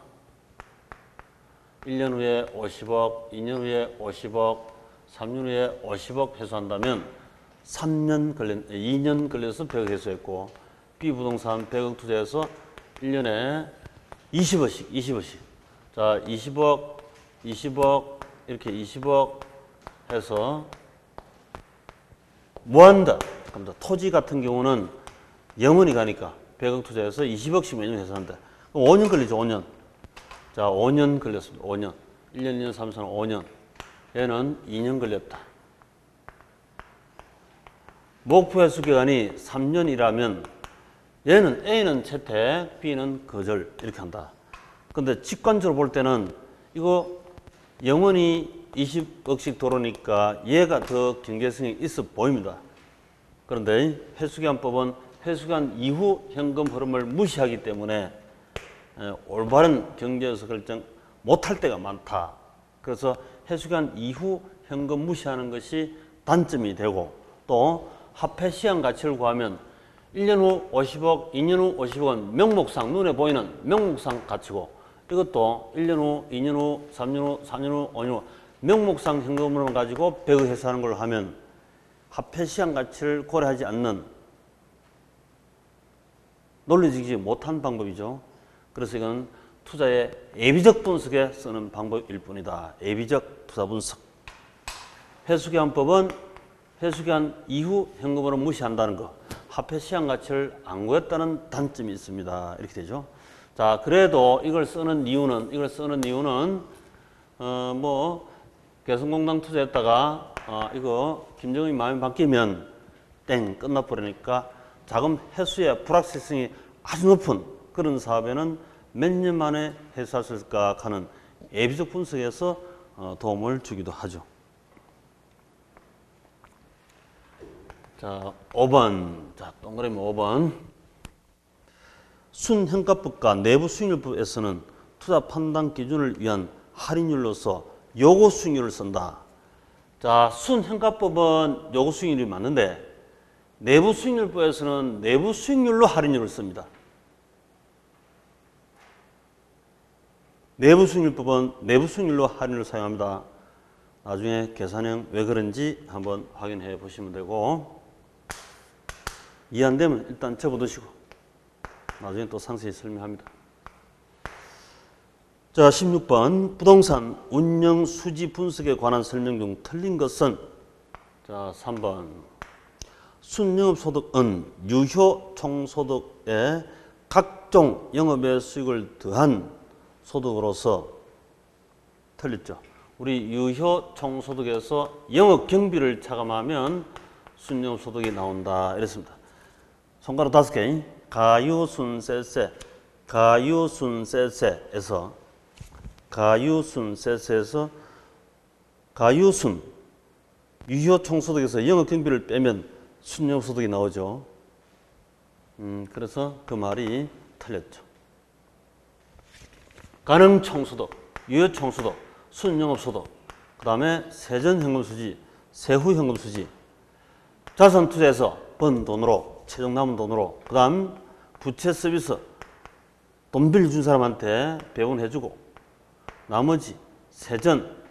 1년 후에 50억, 2년 후에 50억, 3년 후에 50억 회수한다면 2년 걸려서 100억 회수했고, B부동산 100억 투자해서 1년에 20억씩. 자, 20억, 이렇게 20억 해서 뭐 한다? 그럼 토지 같은 경우는 영원히 가니까 100억 투자해서 20억씩 매년 회수한다. 그럼 5년 걸리죠, 5년. 자, 5년 걸렸습니다. 5년. 1년, 2년, 3년, 4년, 5년. 얘는 2년 걸렸다. 목표 회수 기간이 3년이라면 얘는 A는 채택, B는 거절 이렇게 한다. 근데 직관적으로 볼 때는 이거 영원히 20억씩 들어오니까 얘가 더 경제성이 있어 보입니다. 그런데 회수기한법은 회수기한 이후 현금 흐름을 무시하기 때문에 올바른 경제에서 결정 못할 때가 많다. 그래서 회수기한 이후 현금 무시하는 것이 단점이 되고, 또 화폐 시장 가치를 구하면 1년 후 50억, 2년 후 50억은 명목상 눈에 보이는 명목상 가치고, 이것도 1년 후, 2년 후, 3년 후, 4년 후, 5년 후 명목상 현금으로 가지고 100억 회수하는 걸 하면 화폐 시장 가치를 고려하지 않는 논리적이지 못한 방법이죠. 그래서 이건 투자의 예비적 분석에 쓰는 방법일 뿐이다. 예비적 투자 분석. 회수기한법은 회수기한 이후 현금으로 무시한다는 거. 화폐 시장 가치를 안 구했다는 단점이 있습니다. 이렇게 되죠. 자, 그래도 이걸 쓰는 이유는 개성공단 투자했다가 이거 김정은이 마음이 바뀌면 땡 끝나버리니까 자금 회수의 불확실성이 아주 높은 그런 사업에는 몇 년 만에 회수할 수 있을까 하는 예비적 분석에서 도움을 주기도 하죠. 자, 5번. 자, 동그라미 5번. 순현가법과 내부 수익률법에서는 투자 판단 기준을 위한 할인율로서 요구 수익률을 쓴다. 자, 순현가법은 요구 수익률이 맞는데 내부 수익률법에서는 내부 수익률로 할인율을 씁니다. 내부 수익률법은 내부 수익률로 할인율을 사용합니다. 나중에 계산형 왜 그런지 한번 확인해 보시면 되고, 이해 안 되면 일단 접어두시고 나중에 또 상세히 설명합니다. 자, 16번 부동산 운영 수지 분석에 관한 설명 중 틀린 것은, 자, 3번 순영업소득은 유효 총소득에 각종 영업의 수익을 더한 소득으로서 틀렸죠. 우리 유효 총소득에서 영업 경비를 차감하면 순영업소득이 나온다 이랬습니다. 손가락 5개. 가유순세세, 가유순세세에서 가유순 유효 총소득에서 영업 경비를 빼면 순영업소득이 나오죠. 그래서 그 말이 틀렸죠. 가능 총소득, 유효 총소득, 순영업소득, 그 다음에 세전현금수지, 세후현금수지, 자산 투자해서 번 돈으로, 최종 남은 돈으로, 그 다음 부채 서비스, 돈 빌려준 사람한테 배분해주고, 나머지 세전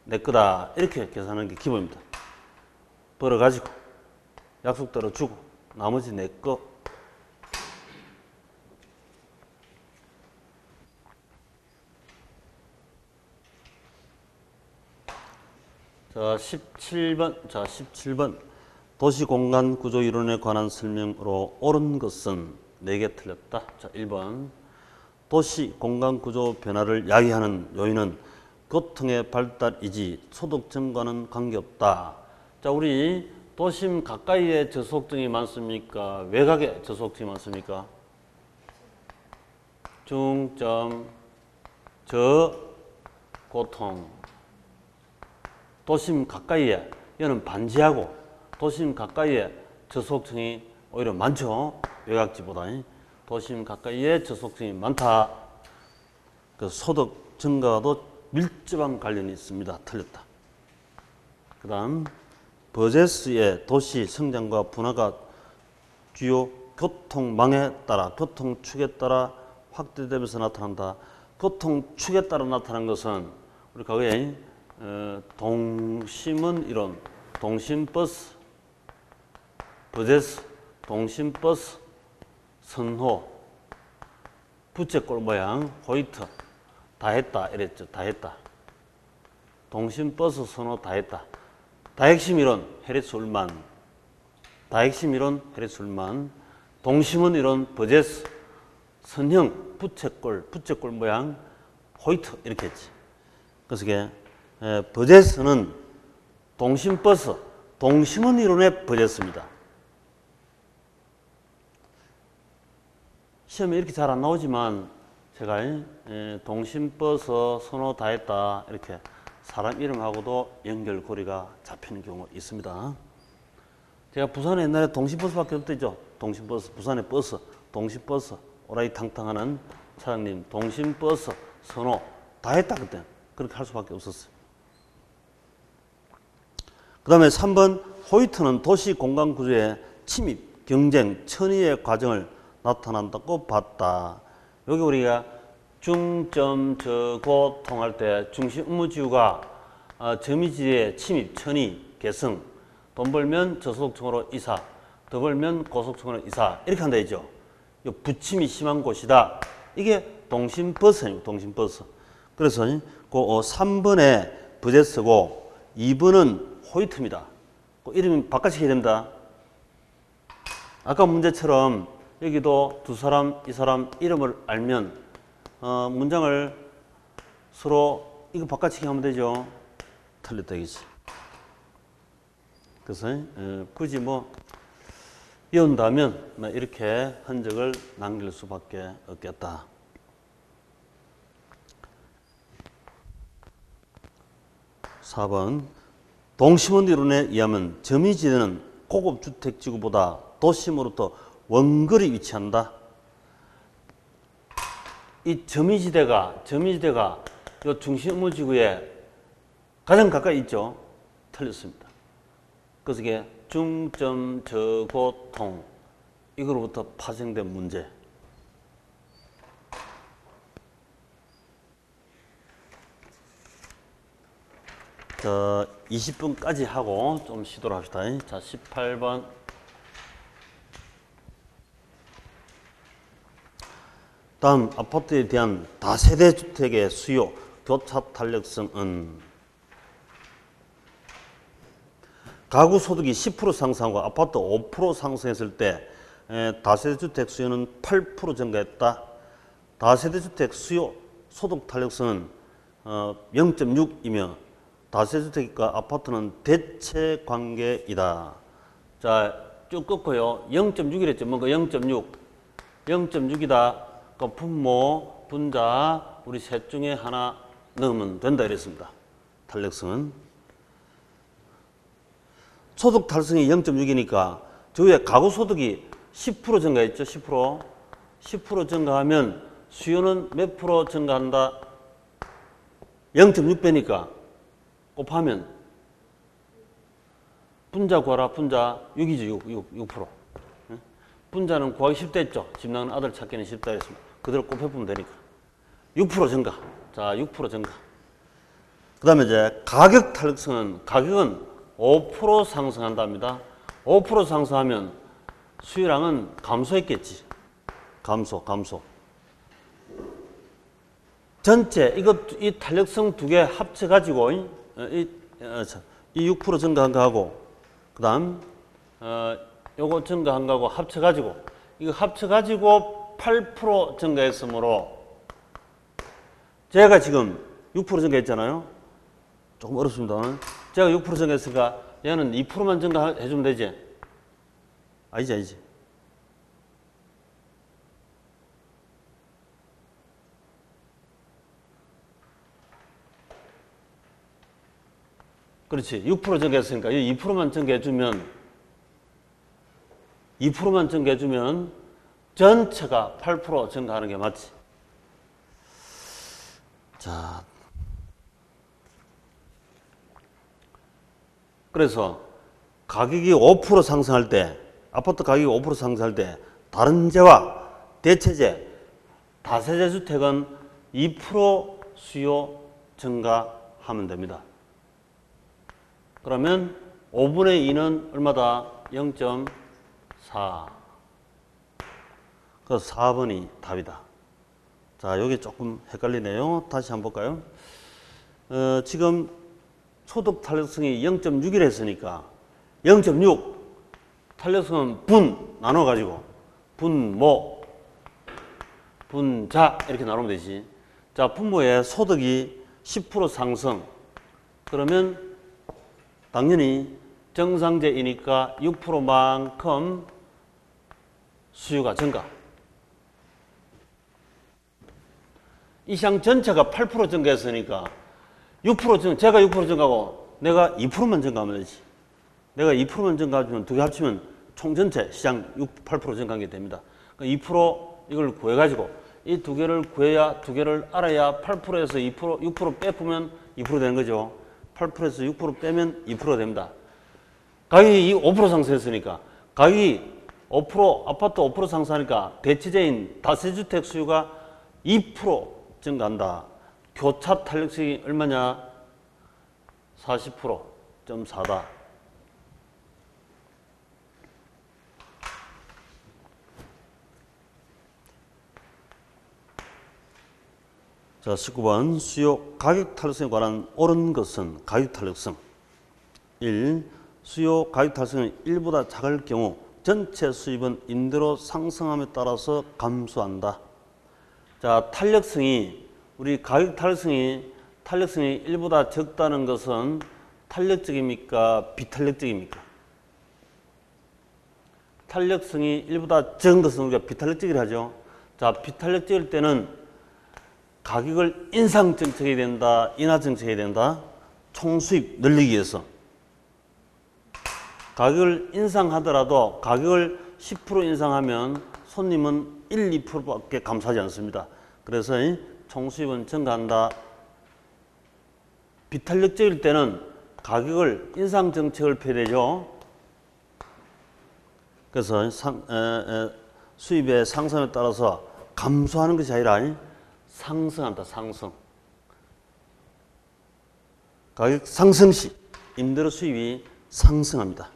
내 거다 이렇게 계산하는 게 기본입니다. 벌어가지고 약속대로 주고 나머지 내 거. 자, 17번. 도시공간구조이론에 관한 설명으로 옳은 것은 4개 틀렸다. 자, 1번. 도시공간구조 변화를 야기하는 요인은 교통의 발달이지 소득 증가는 관계없다. 자, 우리 도심 가까이에 저소득층이 많습니까? 외곽에 저소득층이 많습니까? 중점, 저고통. 도심 가까이에, 얘는 반지하고 도심 가까이에 저소득층이 오히려 많죠. 외곽지보다. 도심 가까이에 저소득층이 많다. 그 소득 증가도 밀접한 관련이 있습니다. 틀렸다. 그 다음 버제스의 도시 성장과 분화가 주요 교통망에 따라, 교통축에 따라 확대되면서 나타난다. 교통축에 따라 나타난 것은 우리 과거에 동심은 이론, 동심버스, 버제스, 동심버스, 선호, 부채꼴 모양, 호이트 다 했다 이랬죠. 다 했다. 동심버스, 선호 다 했다. 다핵심 이론 헤리스 울만, 다핵심 이론 헤리스 울만, 동심원 이론 버제스, 선형 부채꼴 모양, 호이트 이렇게 했지. 그래서 이게 버제스는 동심버스, 동심원 이론의 버제스입니다. 시험에 이렇게 잘 안 나오지만 제가 동심버스, 선호 다 했다 이렇게 사람 이름하고도 연결고리가 잡히는 경우가 있습니다. 제가 부산에 옛날에 동심버스밖에 없었죠. 동심버스, 부산의 버스, 동심버스, 오라이 탕탕하는 차장님, 동심버스, 선호 다 했다 그때. 그렇게 할 수밖에 없었어요. 그 다음에 3번 호이트는 도시 공간 구조의 침입, 경쟁, 천의의 과정을 나타난다고 봤다. 여기 우리가 중점, 저고 통할 때 중심 의무지구가 점이지의 침입, 천의, 계승, 돈 벌면 저소득층으로 이사, 더 벌면 고소득층으로 이사 이렇게 한다 했죠. 부침이 심한 곳이다. 이게 동심버스예요. 동심버스. 그래서 그 3번에 버제스고 2번은 호이트입니다. 그 이름이 바꿔시켜야 됩니다. 아까 문제처럼 여기도 두 사람, 이 사람 이름을 알면 문장을 서로 이거 바꿔치기 하면 되죠. 틀렸다 이거지. 그래서 굳이 뭐 이온다면 이렇게 흔적을 남길 수밖에 없겠다. 4번 동심원 이론에 의하면 점이지대는 고급 주택지구보다 도심으로부터 원거리 위치한다. 이 점이지대가 이 중심 의무지구에 가장 가까이 있죠. 틀렸습니다. 그래서 이게 중점 저고통 이거로부터 파생된 문제. 자, 20분까지 하고 좀 쉬도록 합시다. 자, 18번. 다음 아파트에 대한 다세대 주택의 수요, 교차 탄력성은 가구 소득이 10% 상승하고 아파트 5% 상승했을 때 다세대 주택 수요는 8% 증가했다. 다세대 주택 수요 소득 탄력성은 0.6이며 다세대 주택과 아파트는 대체 관계이다. 자, 쭉 꺾고요. 0.6이랬죠. 뭔가 0.6. 0.6이다. 그 분모, 분자 우리 셋 중에 하나 넣으면 된다 이랬습니다. 탄력성은. 소득 달성이 0.6이니까 저 위에 가구 소득이 10% 증가했죠. 10% 증가하면 수요는 몇 프로 증가한다? 0.6배니까 곱하면 분자 구하라. 분자 6이죠. 6%. 분자는 구하기 쉽다 했죠. 집 나간 아들 찾기는 쉽다 했습니다. 그대로 곱해보면 되니까. 6% 증가. 자, 6% 증가. 그 다음에 이제 가격 탄력성은 가격은 5% 상승한답니다. 5% 상승하면 수요량은 감소했겠지. 감소. 전체 이 탄력성 두 개 합쳐가지고 이 6% 증가한 거하고 그다음 요거 증가한 거하고 합쳐가지고 이거 합쳐가지고 8% 증가했으므로 제가 지금 6% 증가했잖아요. 조금 어렵습니다. 제가 6% 증가했으니까 얘는 2%만 증가해주면 되지? 아니지. 그렇지. 6% 증가했으니까 2%만 증가해주면 전체가 8% 증가하는 게 맞지. 자, 그래서 가격이 5% 상승할 때, 아파트 가격이 5% 상승할 때 다른 재와 대체재, 다세대 주택은 2% 수요 증가하면 됩니다. 그러면 5분의 2는 얼마다? 0.6. 4. 그 4번이 답이다. 자, 여기 조금 헷갈리네요. 다시 한번 볼까요? 지금 소득 탄력성이 0.6이라 했으니까 0.6 탄력성은 분 나눠가지고 분모, 분자 이렇게 나누면 되지. 자, 분모의 소득이 10% 상승. 그러면 당연히 정상제이니까 6%만큼 수요가 증가. 이 시장 전체가 8% 증가했으니까 6% 증가, 제가 6% 증가하고 내가 2%만 증가하면 되지. 내가 2%만 증가하면 두 개 합치면 총 전체 시장 8% 증가한 게 됩니다. 그러니까 2% 이걸 구해가지고 이 두 개를 구해야, 두 개를 알아야 8%에서 2%, 6% 빼보면 2% 되는 거죠. 8%에서 6% 빼면 2%가 됩니다. 가격이 5% 상승했으니까 가격이 5%, 아파트 5% 상승하니까 대체재인 다세주택 수요가 2% 증가한다. 교차 탄력성이 얼마냐? 40%.4다. 자, 19번 수요 가격 탄력성에 관한 옳은 것은 가격 탄력성. 1. 수요 가격 탄력성이 1보다 작을 경우 전체 수입은 임대료 상승함에 따라서 감소한다. 자, 탄력성이 우리 가격 탄력성이 1보다 적다는 것은 탄력적입니까? 비탄력적입니까? 탄력성이 1보다 적은 것은 우리가 비탄력적이라 하죠. 자, 비탄력적일 때는 가격을 인상 정책이 된다, 인하 정책이 된다. 총수입 늘리기 위해서. 가격을 인상하더라도 가격을 10% 인상하면 손님은 1, 2%밖에 감소하지 않습니다. 그래서 총수입은 증가한다. 비탄력적일 때는 가격을 인상 정책을 펴야 되죠. 그래서 수입의 상승에 따라서 감소하는 것이 아니라 상승한다. 상승. 가격 상승 시 임대료 수입이 상승합니다.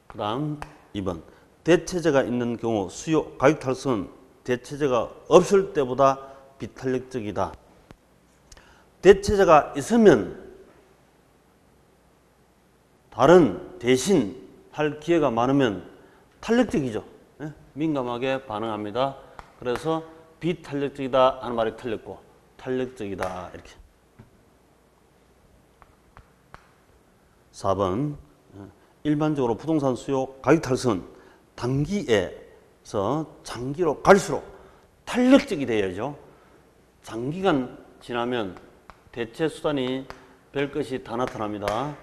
그 다음 2번 대체재가 있는 경우 수요 가격 탄력성은 대체재가 없을 때보다 비탄력적이다. 대체재가 있으면 다른 대신 할 기회가 많으면 탄력적이죠. 민감하게 반응합니다. 그래서 비탄력적이다 하는 말이 틀렸고 탄력적이다 이렇게. 4번 일반적으로 부동산 수요 가격 탄력성은 단기에서 장기로 갈수록 탄력적이 되어야죠. 장기간 지나면 대체 수단이 별 것이 다 나타납니다.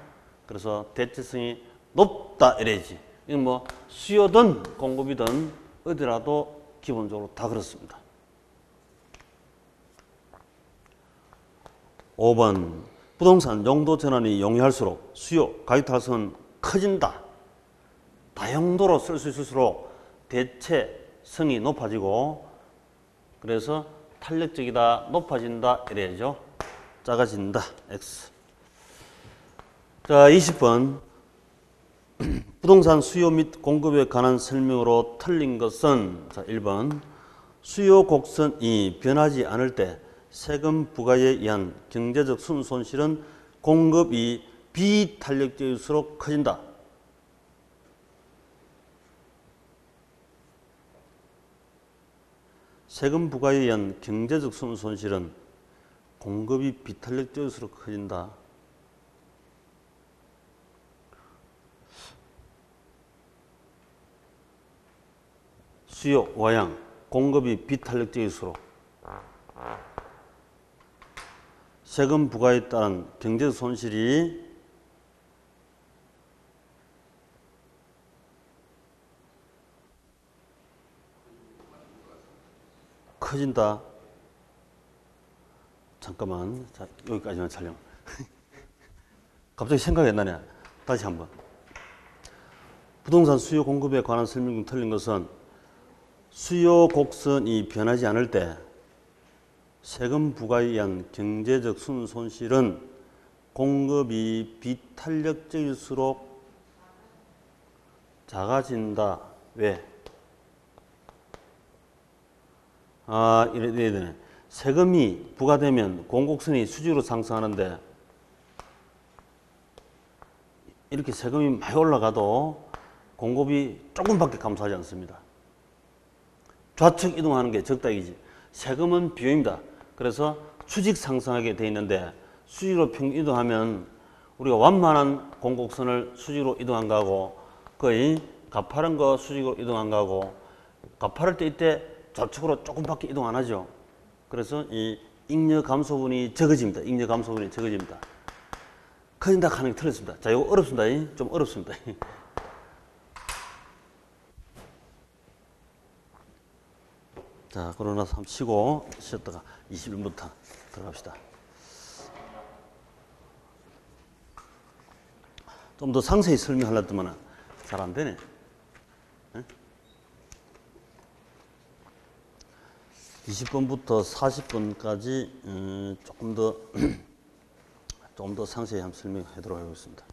그래서 대체성이 높다 이래야지. 이건 뭐 수요든 공급이든 어디라도 기본적으로 다 그렇습니다. 5번 부동산 용도 전환이 용이할수록 수요 가격 탄력성은 커진다. 다용도로 쓸 수 있을수록 대체성이 높아지고 그래서 탄력적이다, 높아진다 이래야죠. 작아진다. X. 자, 20번 부동산 수요 및 공급에 관한 설명으로 틀린 것은 자, 1번 수요 곡선이 변하지 않을 때 세금 부과에 의한 경제적 순손실은 공급이 비탄력적일수록 커진다. 세금 부과에 의한 경제적 순손실은 공급이 비탄력적일수록 커진다. 수요 와양, 공급이 비탄력적일수록 세금 부과에 따른 경제적 손실이 커진다. 잠깐만, 자, 여기까지만 촬영. 갑자기 생각이 안 나네. 다시 한번. 부동산 수요 공급에 관한 설명 중 틀린 것은 수요 곡선이 변하지 않을 때 세금 부과에 의한 경제적 순손실은 공급이 비탄력적일수록 작아진다. 왜? 이래야 되네. 세금이 부과되면 공곡선이 수직으로 상승하는데 이렇게 세금이 많이 올라가도 공급이 조금밖에 감소하지 않습니다. 좌측 이동하는 게 적당이지. 세금은 비용입니다. 그래서 수직 상승하게 돼 있는데 수직으로 평균 이동하면 우리가 완만한 공곡선을 수직으로 이동한 거하고 거의 가파른 거 수직으로 이동한 거하고 가파를 때 이때 좌측으로 조금밖에 이동 안 하죠. 그래서 이 잉여 감소분이 적어집니다. 잉여 감소분이 적어집니다. 커진다 하는 게 틀렸습니다. 자, 이거 어렵습니다. 좀 어렵습니다. 자, 그러나 한번 쉬고 쉬었다가 21분부터 들어갑시다. 좀 더 상세히 설명하려면 잘 안 되네. 네? 20분부터 40분까지 조금 더 상세히 한번 설명하도록 하겠습니다.